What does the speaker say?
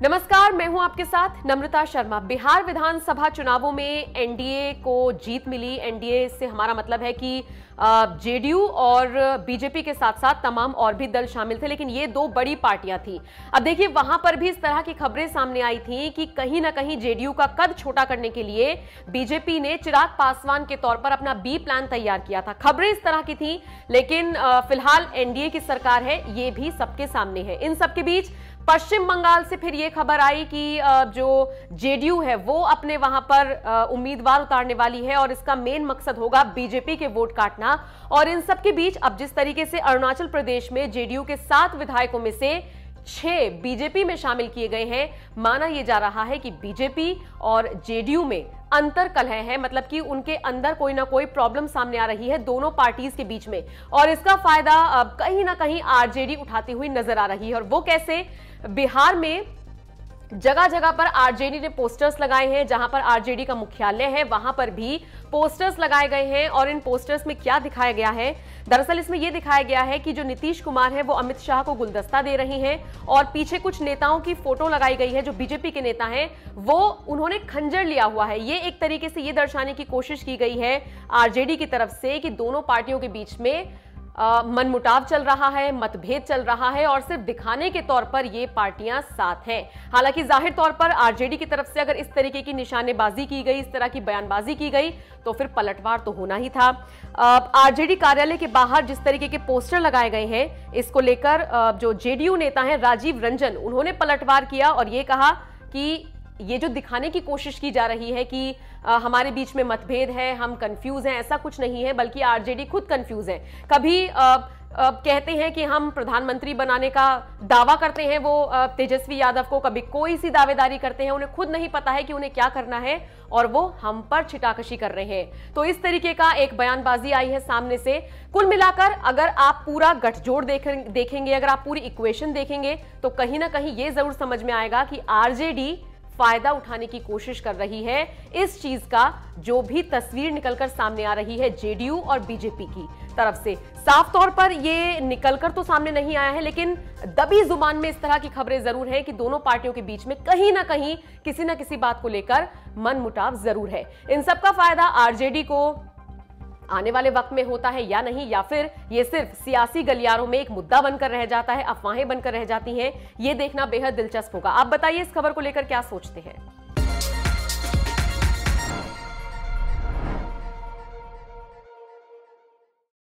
नमस्कार, मैं हूं आपके साथ नम्रता शर्मा। बिहार विधानसभा चुनावों में एनडीए को जीत मिली। एनडीए से हमारा मतलब है कि जेडीयू और बीजेपी के साथ साथ तमाम और भी दल शामिल थे, लेकिन ये दो बड़ी पार्टियां थी। अब देखिए, वहां पर भी इस तरह की खबरें सामने आई थी कि कहीं ना कहीं जेडीयू का कद छोटा करने के लिए बीजेपी ने चिराग पासवान के तौर पर अपना बी प्लान तैयार किया था। खबरें इस तरह की थी, लेकिन फिलहाल एनडीए की सरकार है, ये भी सबके सामने है। इन सबके बीच पश्चिम बंगाल से फिर यह खबर आई कि जो जेडीयू है वो अपने वहां पर उम्मीदवार उतारने वाली है और इसका मेन मकसद होगा बीजेपी के वोट काटना। और इन सब के बीच अब जिस तरीके से अरुणाचल प्रदेश में जेडीयू के 7 विधायकों में से 6 बीजेपी में शामिल किए गए हैं, माना यह जा रहा है कि बीजेपी और जेडीयू में अंतर कलह है, मतलब कि उनके अंदर कोई ना कोई प्रॉब्लम सामने आ रही है दोनों पार्टीज के बीच में। और इसका फायदा अब कहीं ना कहीं आरजेडी उठाती हुई नजर आ रही है। और वो कैसे? बिहार में जगह जगह पर आरजेडी ने पोस्टर्स लगाए हैं। जहां पर आरजेडी का मुख्यालय है वहां पर भी पोस्टर्स लगाए गए हैं। और इन पोस्टर्स में क्या दिखाया गया है? दरअसल इसमें यह दिखाया गया है कि जो नीतीश कुमार है वो अमित शाह को गुलदस्ता दे रहे हैं और पीछे कुछ नेताओं की फोटो लगाई गई है जो बीजेपी के नेता हैं, वो उन्होंने खंजर लिया हुआ है। ये एक तरीके से ये दर्शाने की कोशिश की गई है आरजेडी की तरफ से कि दोनों पार्टियों के बीच में मनमुटाव चल रहा है, मतभेद चल रहा है और सिर्फ दिखाने के तौर पर ये पार्टियां साथ हैं। हालांकि जाहिर तौर पर आरजेडी की तरफ से अगर इस तरीके की निशानेबाजी की गई, इस तरह की बयानबाजी की गई, तो फिर पलटवार तो होना ही था। आरजेडी कार्यालय के बाहर जिस तरीके के पोस्टर लगाए गए हैं, इसको लेकर जो जेडीयू नेता हैं राजीव रंजन, उन्होंने पलटवार किया और ये कहा कि ये जो दिखाने की कोशिश की जा रही है कि हमारे बीच में मतभेद है, हम कंफ्यूज हैं, ऐसा कुछ नहीं है, बल्कि आरजेडी खुद कंफ्यूज है। कभी कहते हैं कि हम प्रधानमंत्री बनाने का दावा करते हैं वो तेजस्वी यादव को, कभी कोई सी दावेदारी करते हैं, उन्हें खुद नहीं पता है कि उन्हें क्या करना है और वो हम पर छिटाकशी कर रहे हैं। तो इस तरीके का एक बयानबाजी आई है सामने से। कुल मिलाकर अगर आप पूरा गठजोड़ देखेंगे, अगर आप पूरी इक्वेशन देखेंगे, तो कहीं ना कहीं ये जरूर समझ में आएगा कि आरजेडी फायदा उठाने की कोशिश कर रही है इस चीज का, जो भी तस्वीर निकलकर सामने आ रही है जेडीयू और बीजेपी की तरफ से। साफ तौर पर ये निकलकर तो सामने नहीं आया है, लेकिन दबी जुबान में इस तरह की खबरें जरूर है कि दोनों पार्टियों के बीच में कहीं ना कहीं किसी ना किसी बात को लेकर मनमुटाव जरूर है। इन सबका फायदा आरजेडी को आने वाले वक्त में होता है या नहीं, या फिर ये सिर्फ सियासी गलियारों में एक मुद्दा बनकर रह जाता है, अफवाहें बनकर रह जाती हैं, ये देखना बेहद दिलचस्प होगा। आप बताइए इस खबर को लेकर क्या सोचते हैं।